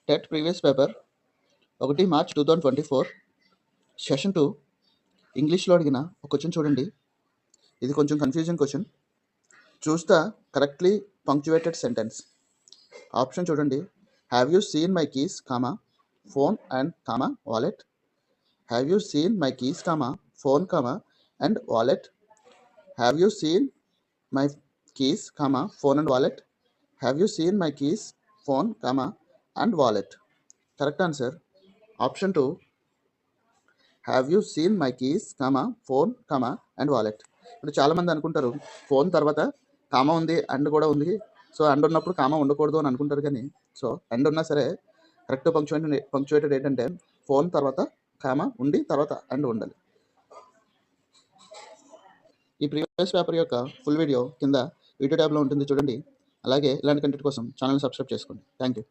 TET previous paper 1 March 2024 session 2 ఇంగ్లీష్లో అడిగిన ఒక క్వశ్చన్ చూడండి. ఇది కొంచెం confusing question. Choose the correctly punctuated sentence. Option చూడండి. Have you seen my keys comma phone and comma wallet. Have you seen my keys comma phone comma and wallet. Have you seen my keys comma phone and wallet. Have you seen my keys phone comma and wallet. Correct answer option 2. Have you seen my keys comma phone comma and wallet. ఇప్పుడు చాలామంది అనుకుంటారు phone తర్వాత comma ఉంది and కూడా ఉంది, so and ఉన్నప్పుడు comma ఉండకూడదు అని అనుకుంటారు. కానీ సో అండ్ ఉన్నా సరే కరెక్ట్ పంక్చువేటెడ్ ఏంటంటే ఫోన్ తర్వాత కామా ఉండి తర్వాత అండ్ ఉండాలి. ఈ ప్రీవియస్ పేపర్ యొక్క ఫుల్ వీడియో కింద వీడియో ట్యాబ్లో ఉంటుంది చూడండి. అలాగే ఇలాంటి కంటెంట్ కోసం ఛానల్ సబ్స్క్రైబ్ చేసుకోండి. Thank you.